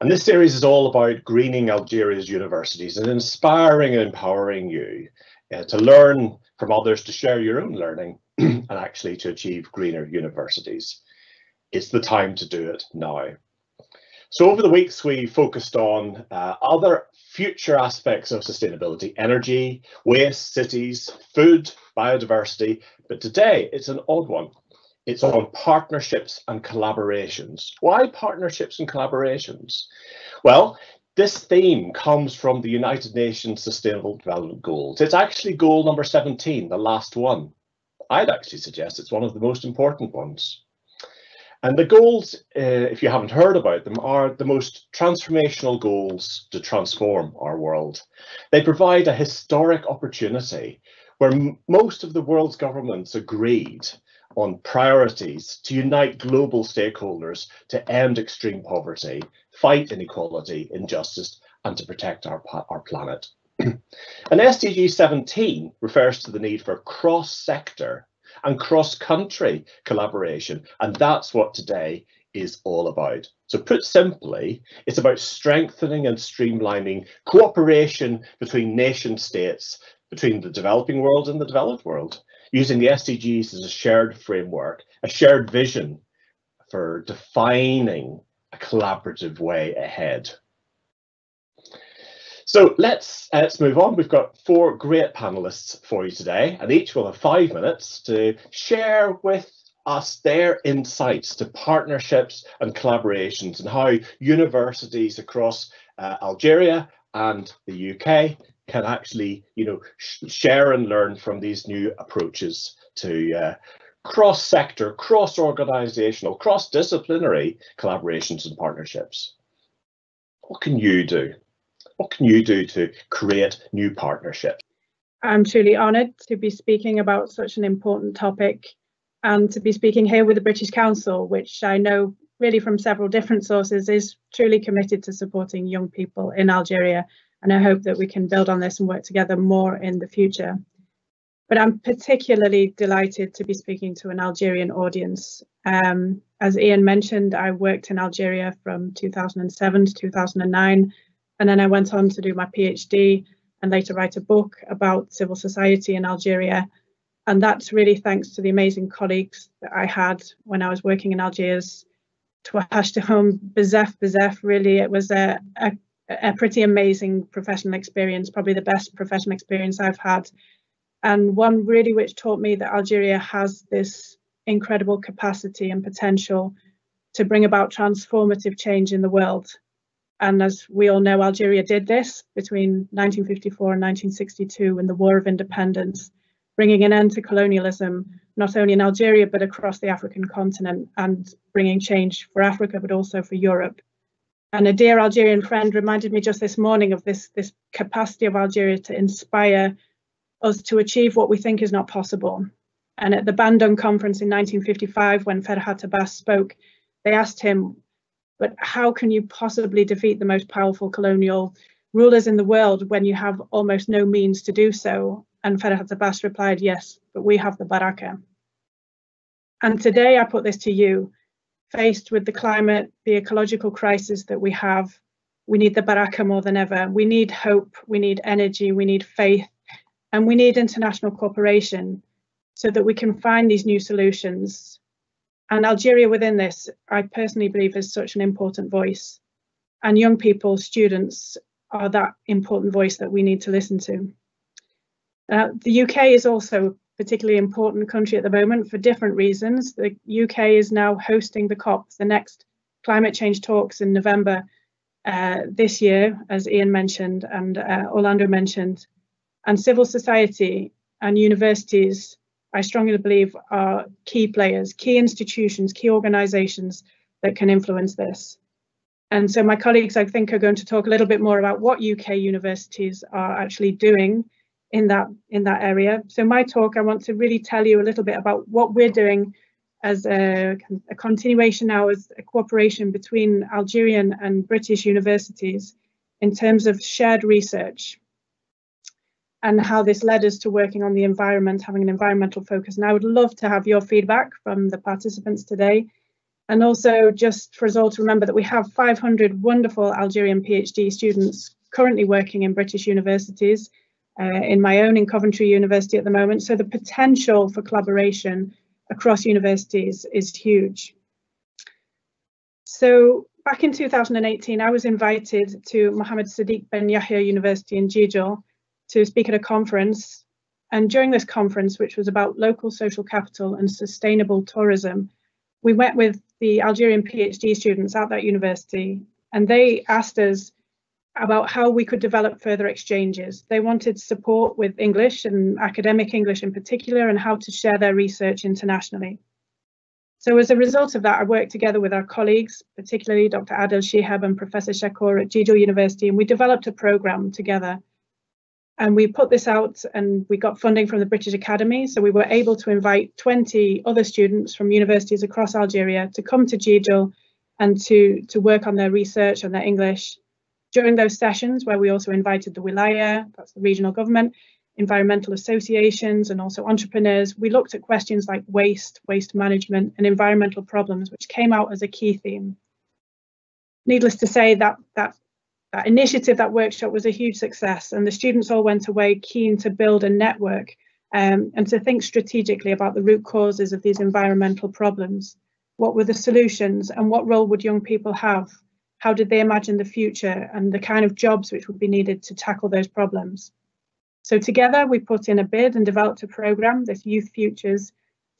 And this series is all about greening Algeria's universities and inspiring and empowering you to learn from others, to share your own learning, and actually to achieve greener universities. It's the time to do it now. So over the weeks, we focused on other future aspects of sustainability: energy, waste, cities, food, biodiversity. But today it's an odd one. It's on partnerships and collaborations. Why partnerships and collaborations? Well, this theme comes from the United Nations Sustainable Development Goals. It's actually goal number 17, the last one. I'd actually suggest it's one of the most important ones. And the goals, if you haven't heard about them, are the most transformational goals to transform our world. They provide a historic opportunity where most of the world's governments agreed on priorities to unite global stakeholders to end extreme poverty, fight inequality, injustice, and to protect our planet. And SDG 17 refers to the need for cross-sector and cross-country collaboration, and that's what today is all about. So put simply, it's about strengthening and streamlining cooperation between nation states, between the developing world and the developed world, using the SDGs as a shared framework, a shared vision for defining a collaborative way ahead. So let's move on. We've got 4 great panelists for you today, and each will have 5 minutes to share with us their insights to partnerships and collaborations and how universities across Algeria and the UK can actually, share and learn from these new approaches to cross-sector, cross-organisational, cross-disciplinary collaborations and partnerships. What can you do? What can you do to create new partnerships? I'm truly honoured to be speaking about such an important topic and to be speaking here with the British Council, which I know really from several different sources is truly committed to supporting young people in Algeria. And I hope that we can build on this and work together more in the future. But I'm particularly delighted to be speaking to an Algerian audience. As Ian mentioned, I worked in Algeria from 2007 to 2009. And then I went on to do my PhD and later write a book about civil society in Algeria. And that's really thanks to the amazing colleagues that I had when I was working in Algiers. Really, it was a pretty amazing professional experience, probably the best professional experience I've had. And one really which taught me that Algeria has this incredible capacity and potential to bring about transformative change in the world. And as we all know, Algeria did this between 1954 and 1962 in the War of Independence, bringing an end to colonialism, not only in Algeria, but across the African continent, and bringing change for Africa, but also for Europe. And a dear Algerian friend reminded me just this morning of this capacity of Algeria to inspire us to achieve what we think is not possible. And at the Bandung conference in 1955, when Ferhat Abbas spoke, they asked him, but how can you possibly defeat the most powerful colonial rulers in the world when you have almost no means to do so? And Ferhat Abbas replied, yes, but we have the baraka. And today I put this to you. Faced with the climate, the ecological crisis that we have, we need the baraka more than ever. We need hope, we need energy, we need faith, and we need international cooperation so that we can find these new solutions. And Algeria within this, I personally believe, is such an important voice. And young people, students, are that important voice that we need to listen to. The UK is also a particularly important country at the moment for different reasons. The UK is now hosting the COP, the next climate change talks in November this year, as Ian mentioned and Orlando mentioned. And civil society and universities, I strongly believe, are key players, key institutions, key organisations that can influence this. And so my colleagues, I think, are going to talk a little bit more about what UK universities are actually doing in that area. So my talk, I want to really tell you a little bit about what we're doing as a continuation now, as a cooperation between Algerian and British universities in terms of shared research, and how this led us to working on the environment, having an environmental focus. And I would love to have your feedback from the participants today. And also, just for us all to remember that we have 500 wonderful Algerian PhD students currently working in British universities, in my own in Coventry University at the moment. So the potential for collaboration across universities is huge. So back in 2018, I was invited to Mohammed Sadiq Ben Yahya University in Jijil to speak at a conference. And during this conference, which was about local social capital and sustainable tourism, we went with the Algerian PhD students at that university, and they asked us about how we could develop further exchanges. They wanted support with English and academic English in particular, and how to share their research internationally. So as a result of that, I worked together with our colleagues, particularly Dr. Adel Shihab and Professor Shakur at Jijil University, and we developed a program together. And we put this out and we got funding from the British Academy. So we were able to invite 20 other students from universities across Algeria to come to Jijil and to work on their research and their English. During those sessions, where we also invited the Wilaya, that's the regional government, environmental associations, and also entrepreneurs, we looked at questions like waste management, and environmental problems, which came out as a key theme. Needless to say, that initiative, that workshop, was a huge success, and the students all went away keen to build a network and to think strategically about the root causes of these environmental problems. What were the solutions, and what role would young people have? How did they imagine the future and the kind of jobs which would be needed to tackle those problems? So together we put in a bid and developed a programme, this Youth Futures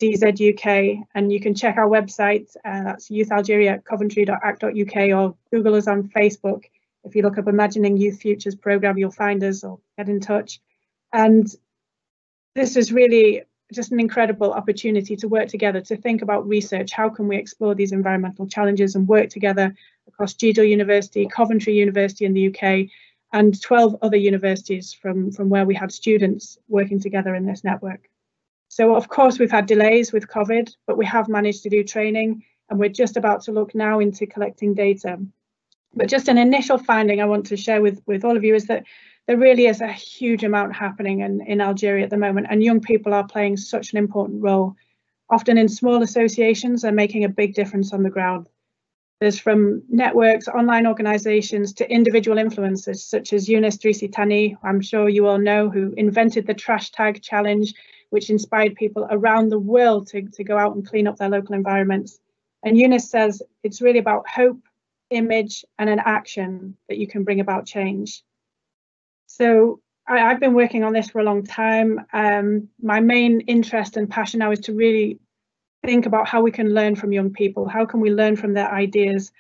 DZUK, and you can check our website, that's youthalgeria@coventry.ac.uk, or Google us on Facebook. If you look up Imagining Youth Futures Programme, you'll find us, or get in touch. And this is really just an incredible opportunity to work together, to think about research. How can we explore these environmental challenges and work together across Jijil University, Coventry University in the UK, and 12 other universities from where we had students working together in this network. So of course we've had delays with COVID, but we have managed to do training, and we're just about to look now into collecting data. But just an initial finding I want to share with all of you is that there really is a huge amount happening in Algeria at the moment, and young people are playing such an important role. Often in small associations, they're making a big difference on the ground. There's from networks, online organisations, to individual influencers such as Younes Drisi Tani, I'm sure you all know, who invented the trash tag challenge, which inspired people around the world to go out and clean up their local environments. And Younes says it's really about hope, image, and an action that you can bring about change. So I've been working on this for a long time. My main interest and passion now is to really think about how we can learn from young people. How can we learn from their ideas,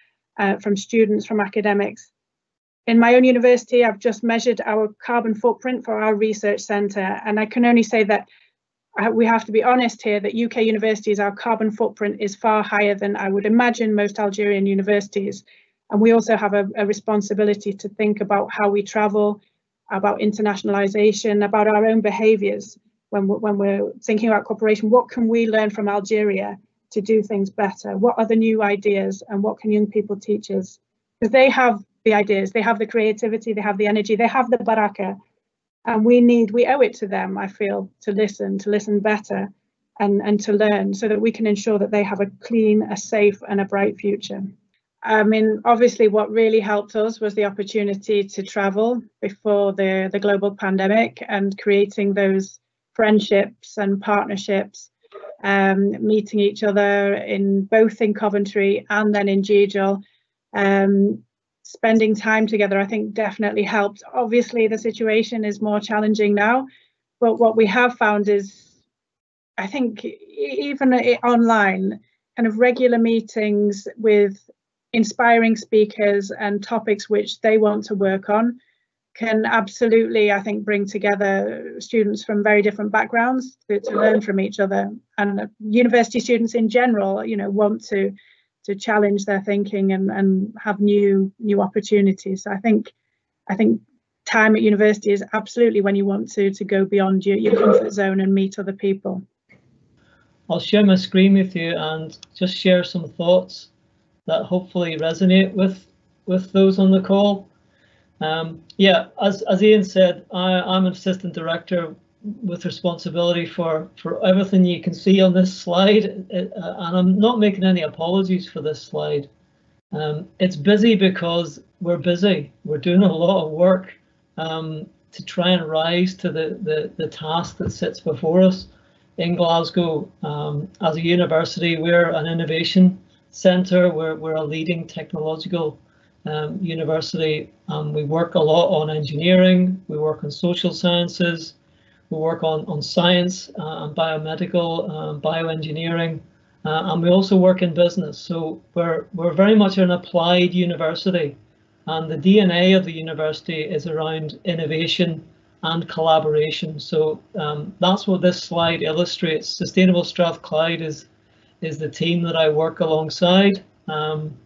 from students, from academics? In my own university, I've just measured our carbon footprint for our research centre, and I can only say that we have to be honest here, that UK universities, our carbon footprint is far higher than I would imagine most Algerian universities. And we also have a responsibility to think about how we travel, about internationalisation, about our own behaviours. When we're thinking about cooperation, what can we learn from Algeria to do things better? What are the new ideas, and what can young people teach us? Because they have the ideas, they have the creativity, they have the energy, they have the baraka, and we owe it to them, I feel, to listen better and to learn, so that we can ensure that they have a clean, a safe, and a bright future. I mean, obviously what really helped us was the opportunity to travel before the global pandemic, and creating those friendships and partnerships, meeting each other both in Coventry and then in Jijil. Spending time together, I think, definitely helped. Obviously the situation is more challenging now, but what we have found is, I think, even online, kind of regular meetings with inspiring speakers and topics which they want to work on can absolutely, I think, bring together students from very different backgrounds to learn from each other. And university students in general, want to challenge their thinking and have new opportunities. So I think time at university is absolutely when you want to go beyond your comfort zone and meet other people. I'll share my screen with you and just share some thoughts that hopefully resonate with those on the call. Yeah, as Ian said, I'm an assistant director with responsibility for everything you can see on this slide, and I'm not making any apologies for this slide. It's busy because we're busy. We're doing a lot of work to try and rise to the task that sits before us. In Glasgow, as a university, we're an innovation centre. We're a leading technological university. We work a lot on engineering. We work on social sciences. We work on science and biomedical, bioengineering. And we also work in business. So we're very much an applied university, and the DNA of the university is around innovation and collaboration. So that's what this slide illustrates. Sustainable Strathclyde is the team that I work alongside, and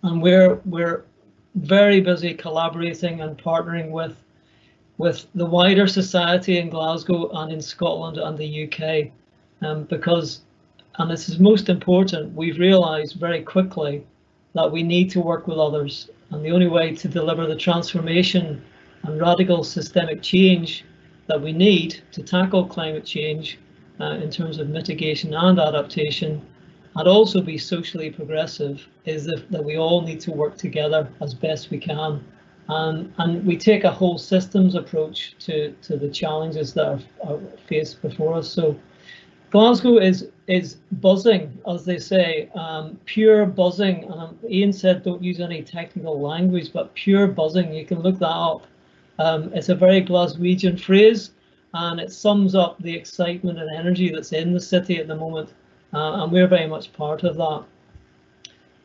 we're very busy collaborating and partnering with the wider society in Glasgow and in Scotland and the UK, because, and this is most important, we've realised very quickly that we need to work with others, and the only way to deliver the transformation and radical systemic change that we need to tackle climate change in terms of mitigation and adaptation, and also be socially progressive, is that we all need to work together as best we can. And we take a whole systems approach to the challenges that are faced before us. So Glasgow is buzzing, as they say, pure buzzing. And Ian said don't use any technical language, but pure buzzing, you can look that up. It's a very Glaswegian phrase, and it sums up the excitement and energy that's in the city at the moment, and we're very much part of that.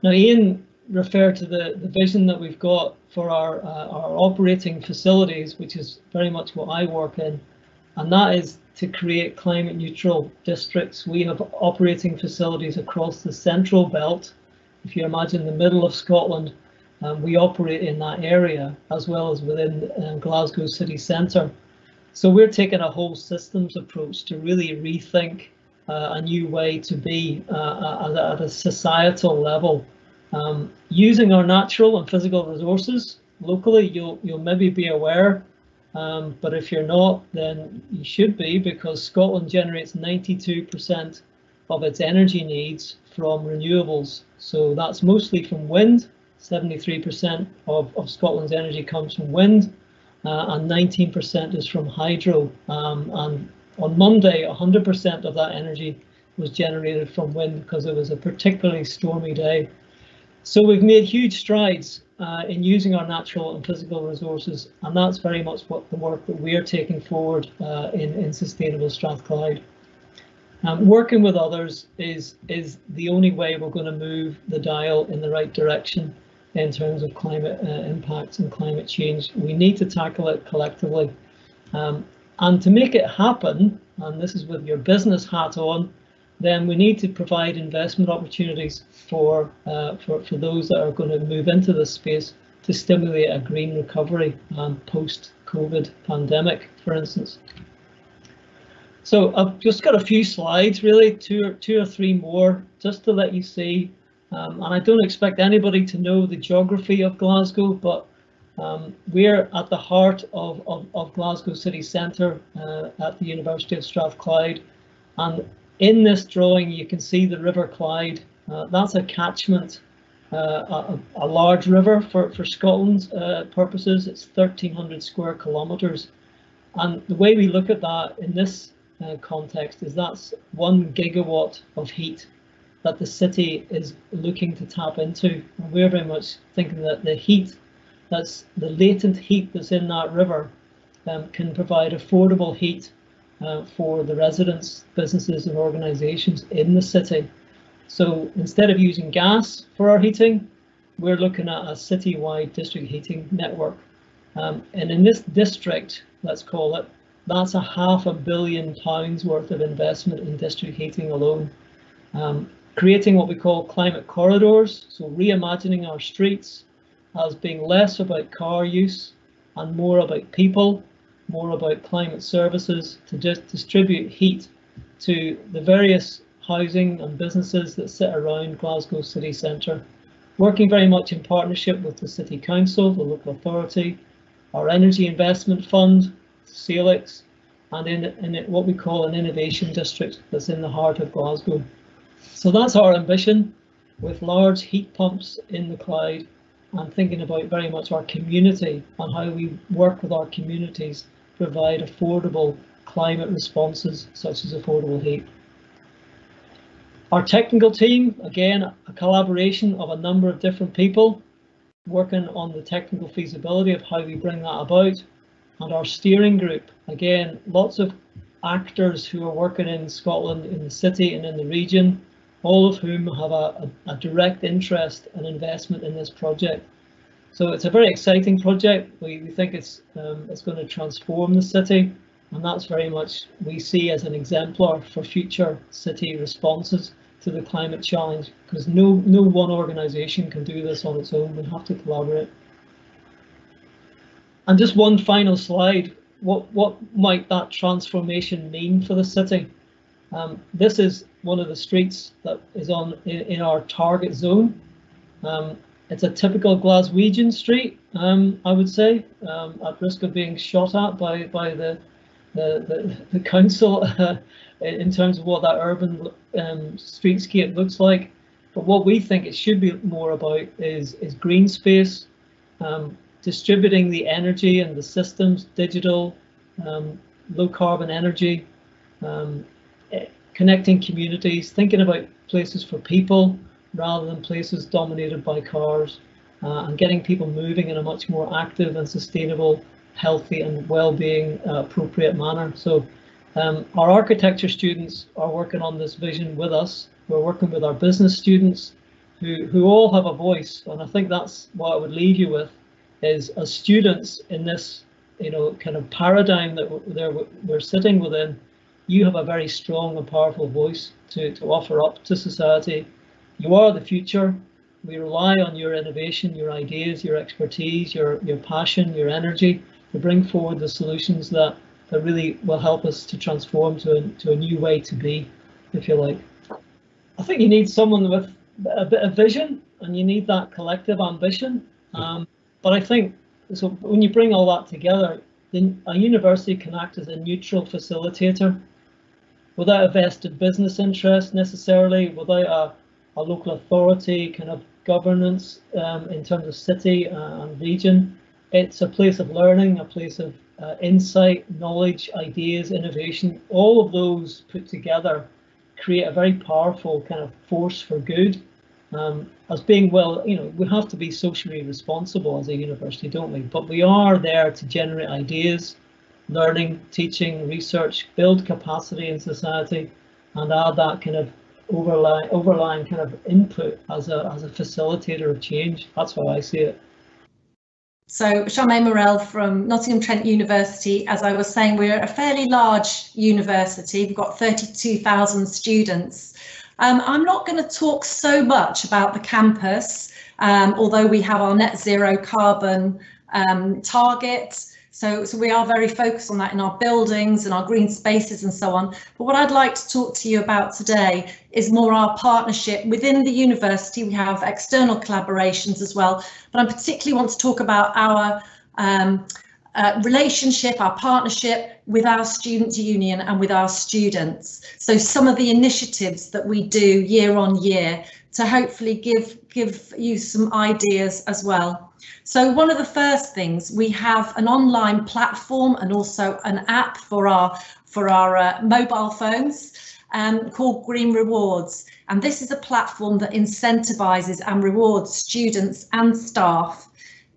Now, Ian referred to the vision that we've got for our operating facilities, which is very much what I work in, and that is to create climate neutral districts. We have operating facilities across the central belt. If you imagine the middle of Scotland, we operate in that area, as well as within Glasgow city centre. So we're taking a whole systems approach to really rethink a new way to be at a societal level. Using our natural and physical resources locally, you'll maybe be aware, but if you're not, then you should be, because Scotland generates 92% of its energy needs from renewables. So that's mostly from wind. 73% of Scotland's energy comes from wind, and 19% is from hydro. And on Monday, 100% of that energy was generated from wind because it was a particularly stormy day. So we've made huge strides in using our natural and physical resources, and that's very much what the work that we're taking forward in Sustainable Strathclyde. Working with others is the only way we're going to move the dial in the right direction in terms of climate impacts and climate change. We need to tackle it collectively. And to make it happen, and this is with your business hat on, then we need to provide investment opportunities for those that are going to move into this space to stimulate a green recovery post-COVID pandemic, for instance. So I've just got a few slides, really, two or three more, just to let you see. And I don't expect anybody to know the geography of Glasgow, but we're at the heart of Glasgow city centre at the University of Strathclyde. And in this drawing, you can see the River Clyde. That's a catchment, a large river for Scotland's purposes. It's 1,300 square kilometres. And the way we look at that in this context is that's 1 gigawatt of heat that the city is looking to tap into. And we're very much thinking that the heat, that's the latent heat that's in that river, can provide affordable heat for the residents, businesses and organisations in the city. So instead of using gas for our heating, we're looking at a city-wide district heating network. And in this district, let's call it, that's £500 million worth of investment in district heating alone. Creating what we call climate corridors, so reimagining our streets as being less about car use and more about people, more about climate services, to just distribute heat to the various housing and businesses that sit around Glasgow city centre. Working very much in partnership with the City Council, the local authority, our Energy Investment Fund, Salix, and in what we call an innovation district that's in the heart of Glasgow. So that's our ambition, with large heat pumps in the Clyde, and thinking about very much our community and how we work with our communities to provide affordable climate responses such as affordable heat. Our technical team, again, a collaboration of a number of different people working on the technical feasibility of how we bring that about. And our steering group, again, lots of actors who are working in Scotland, in the city and in the region, all of whom have a direct interest and investment in this project. So it's a very exciting project. We think it's going to transform the city, and that's very much we see as an exemplar for future city responses to the climate challenge, because no one organisation can do this on its own. We have to collaborate. And just one final slide, what might that transformation mean for the city? This is one of the streets that is in our target zone. It's a typical Glaswegian street, I would say, at risk of being shot at by the council in terms of what that urban streetscape looks like. But what we think it should be more about is green space, distributing the energy and the systems, digital, low carbon energy, connecting communities, thinking about places for people rather than places dominated by cars, and getting people moving in a much more active and sustainable, healthy and well-being appropriate manner. So our architecture students are working on this vision with us. We're working with our business students who all have a voice, and I think that's what I would leave you with, is as students in this kind of paradigm that we're sitting within, you have a very strong and powerful voice to offer up to society. You are the future. We rely on your innovation, your ideas, your expertise, your passion, your energy to bring forward the solutions that really will help us to transform to a new way to be, if you like. I think you need someone with a bit of vision, and you need that collective ambition. But I think, so when you bring all that together, then a university can act as a neutral facilitator without a vested business interest necessarily, without a local authority kind of governance in terms of city and region. It's a place of learning, a place of insight, knowledge, ideas, innovation. All of those put together create a very powerful kind of force for good. As being, well, we have to be socially responsible as a university, don't we? But we are there to generate ideas, learning, teaching, research, build capacity in society, and add that kind of overlying kind of input as a facilitator of change. That's how I see it. So Charmaine Morell from Nottingham Trent University. As I was saying, we're a fairly large university. We've got 32,000 students. I'm not going to talk so much about the campus, although we have our net zero carbon target. So we are very focused on that in our buildings and our green spaces and so on. But what I'd like to talk to you about today is more our partnership within the university. We have external collaborations as well, but I particularly want to talk about our relationship, our partnership with our student union and with our students. So some of the initiatives that we do year on year to hopefully give you some ideas as well. So one of the first things, we have an online platform and also an app for our mobile phones called Green Rewards. And this is a platform that incentivises and rewards students and staff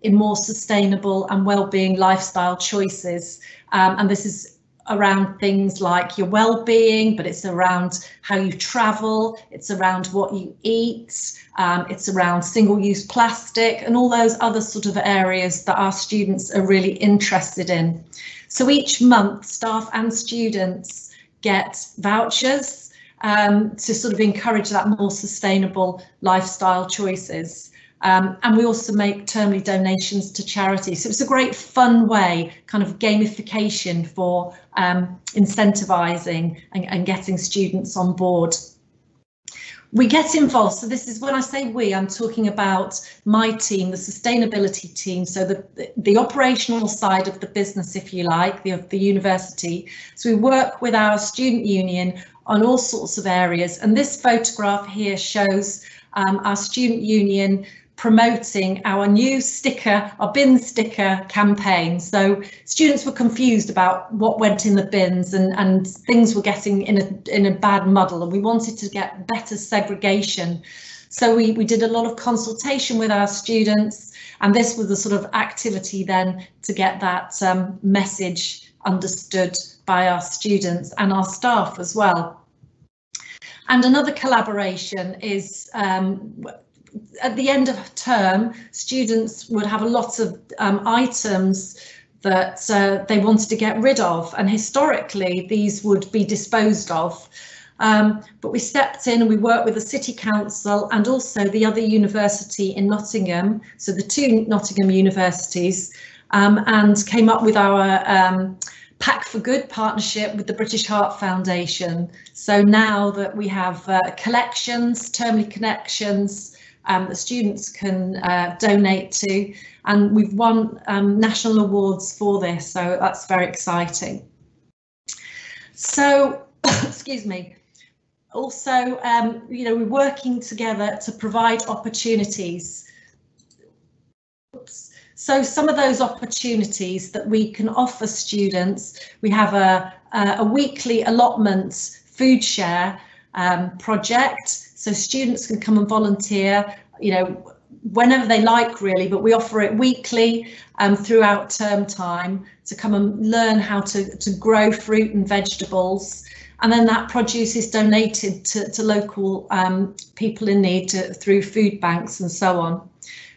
in more sustainable and well-being lifestyle choices. And this is around things like your well-being, but it's around how you travel, it's around what you eat, it's around single-use plastic and all those other sort of areas that our students are really interested in. So each month, staff and students get vouchers to sort of encourage that more sustainable lifestyle choices. And we also make termly donations to charity. So it's a great fun way, kind of gamification for incentivising and getting students on board. We get involved, so this is when I say we, I'm talking about my team, the sustainability team, so the operational side of the business, if you like, the university. So we work with our student union on all sorts of areas, and this photograph here shows our student union promoting our new sticker, our bin sticker campaign. So students were confused about what went in the bins, and things were getting in a bad muddle, and we wanted to get better segregation. So we did a lot of consultation with our students, and this was the sort of activity then to get that message understood by our students and our staff as well. And another collaboration is at the end of term, students would have a lot of items that they wanted to get rid of, and historically these would be disposed of. But we stepped in and we worked with the City Council and also the other university in Nottingham, so the two Nottingham universities, and came up with our Pack for Good partnership with the British Heart Foundation. So now that we have collections, termly collections, that students can donate to, and we've won national awards for this, so that's very exciting. So, excuse me. Also, you know, we're working together to provide opportunities. Oops. So some of those opportunities that we can offer students, we have a weekly allotment food share project. So students can come and volunteer, you know, whenever they like really, but we offer it weekly throughout term time to come and learn how to grow fruit and vegetables. And then that produce is donated to local people in need through food banks and so on.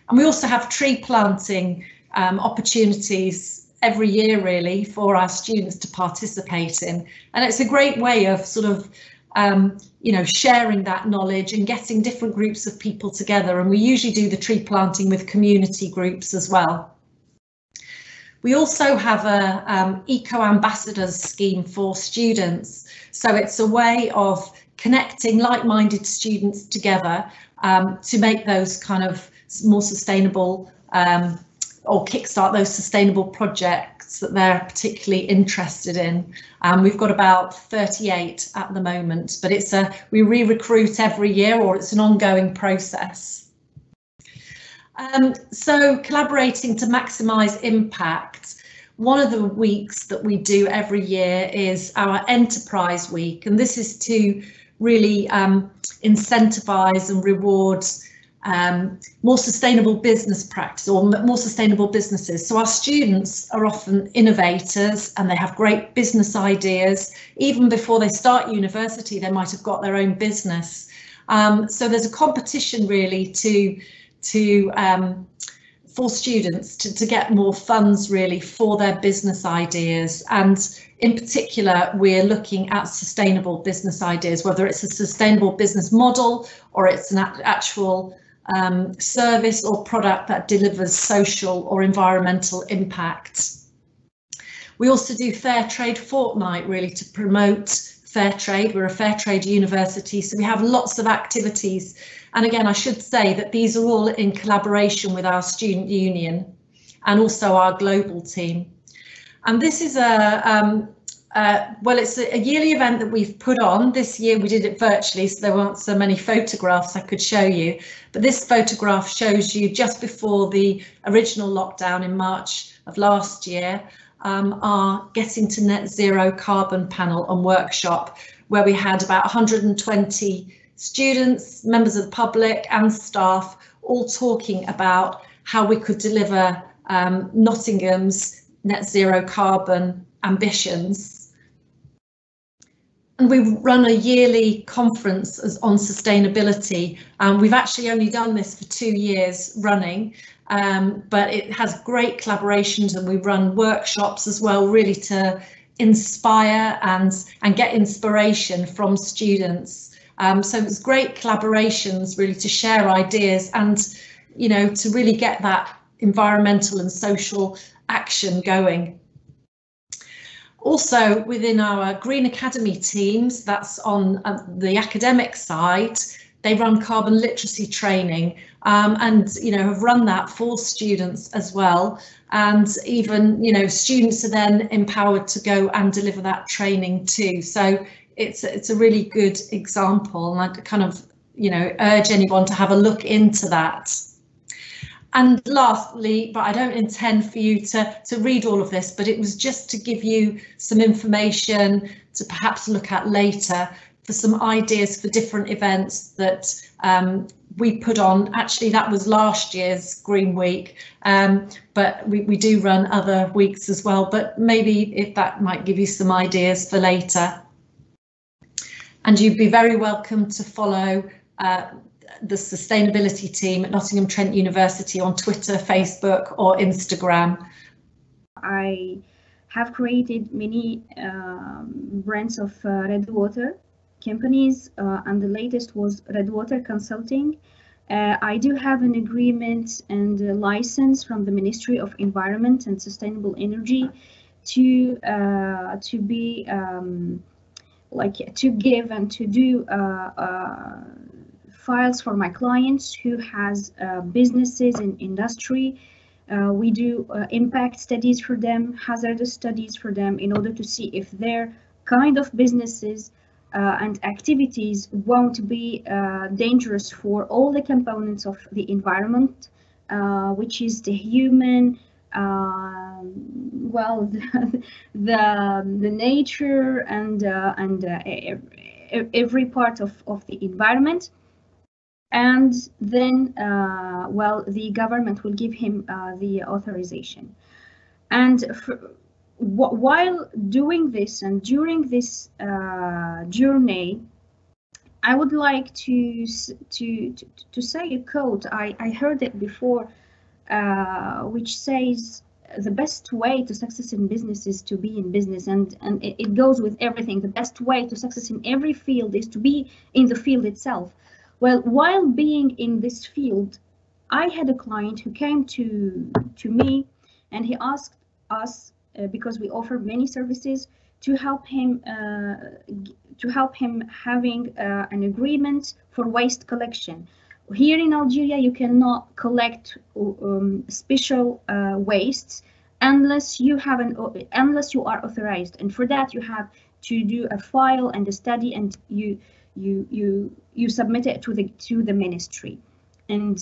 And we also have tree planting opportunities every year really for our students to participate in. And it's a great way of sort of you know, sharing that knowledge and getting different groups of people together. And we usually do the tree planting with community groups as well. We also have a Eco Ambassadors scheme for students. So it's a way of connecting like-minded students together to make those kind of more sustainable or kickstart those sustainable projects that they're particularly interested in. We've got about 38 at the moment, but it's we re-recruit every year, or it's an ongoing process. So collaborating to maximise impact. One of the weeks that we do every year is our Enterprise Week, and this is to really incentivise and reward more sustainable business practice or more sustainable businesses. So our students are often innovators and they have great business ideas. Even before they start university, they might have got their own business. So there's a competition really for students to get more funds really for their business ideas. And in particular, we're looking at sustainable business ideas, whether it's a sustainable business model or it's an actual service or product that delivers social or environmental impact. We also do Fair Trade Fortnight really to promote fair trade. We're a fair trade university, so we have lots of activities. And again, I should say that these are all in collaboration with our student union and also our global team. And this is well, it's a yearly event that we've put on. This year we did it virtually, so there weren't so many photographs I could show you. But this photograph shows you just before the original lockdown in March of last year, our Getting to Net Zero carbon panel and workshop, where we had about 120 students, members of the public and staff, all talking about how we could deliver Nottingham's net zero carbon ambitions. And we run a yearly conference on sustainability. We've actually only done this for 2 years running, but it has great collaborations, and we run workshops as well, really to inspire and get inspiration from students. So it's great collaborations really to share ideas and, you know, to really get that environmental and social action going. Also within our Green Academy teams, that's on the academic side, they run carbon literacy training, and have run that for students as well. And even students are then empowered to go and deliver that training too. So it's a really good example, and I'd kind of urge anyone to have a look into that. And lastly, but I don't intend for you to read all of this, but it was just to give you some information to perhaps look at later for some ideas for different events that we put on. Actually, that was last year's Green Week, but we do run other weeks as well, but maybe if that might give you some ideas for later. And you'd be very welcome to follow the sustainability team at Nottingham Trent University on Twitter, Facebook or Instagram. I have created many brands of red water companies, and the latest was Red Water Consulting. I do have an agreement and a license from the Ministry of Environment and Sustainable Energy to be to give and to do files for my clients who has businesses in industry. We do impact studies for them, hazardous studies for them, in order to see if their kind of businesses and activities won't be dangerous for all the components of the environment, which is the human, well, the nature and every part of the environment. And then, well, the government will give him the authorization. And while doing this and during this journey, I would like to say a quote. I heard it before, which says the best way to success in business is to be in business, and it goes with everything. The best way to success in every field is to be in the field itself. Well, while being in this field, I had a client who came to me, and he asked us, because we offer many services, to help him having an agreement for waste collection. Here in Algeria, you cannot collect special wastes unless you are authorized, and for that you have to do a file and a study, and you submit it to the ministry. And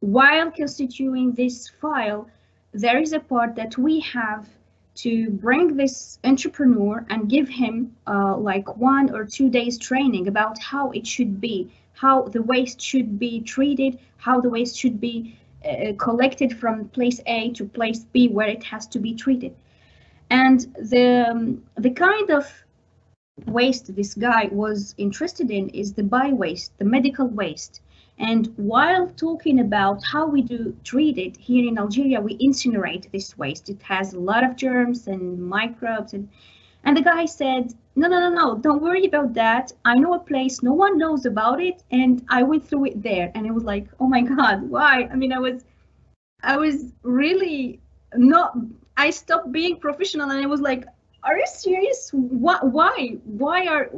while constituting this file, there is a part that we have to bring this entrepreneur and give him like 1 or 2 days training about how it should be, how the waste should be treated, how the waste should be collected from place A to place B where it has to be treated. And the kind of waste this guy was interested in is the waste, the medical waste. And while talking about how we do treat it here in Algeria, we incinerate this waste. It has a lot of germs and microbes, and the guy said, no, don't worry about that. I know a place no one knows about it, and I went through it there. And it was like, oh my God, why? I mean, I was really not. I stopped being professional, and I was like, are you serious? Why are?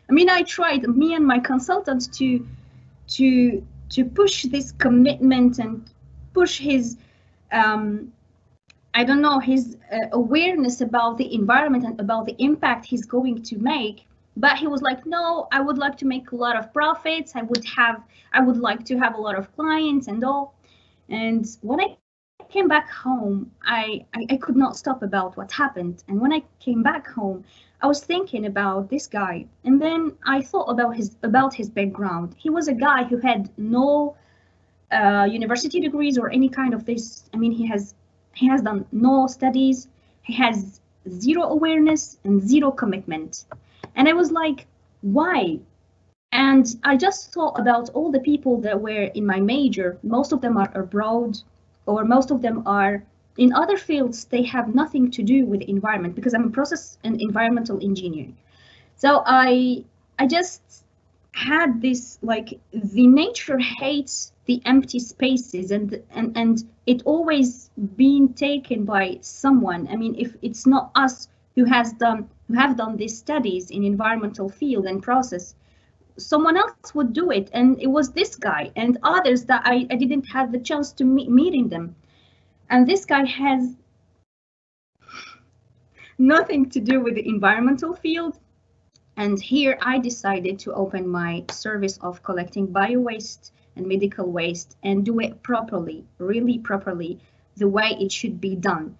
I mean, I tried, me and my consultants, to push this commitment and push his I don't know, his awareness about the environment and about the impact he's going to make. But he was like, no, I would like to make a lot of profits. I would like to have a lot of clients and all. And when I came back home, I could not stop about what happened. And when I came back home, I was thinking about this guy, and then I thought about his background. He was a guy who had no university degrees or any kind of this. I mean, he has done no studies. He has zero awareness and zero commitment. And I was like, why? And I just thought about all the people that were in my major. Most of them are abroad, or most of them are in other fields. They have nothing to do with the environment, because I'm a process and environmental engineering. So I just had this, like, the nature hates the empty spaces, and it always been taken by someone. I mean, if it's not us who have done these studies in environmental field and process, someone else would do it, and it was this guy and others that I didn't have the chance to meeting them. And this guy has nothing to do with the environmental field. And here I decided to open my service of collecting bio-waste and medical waste and do it properly, really properly, the way it should be done.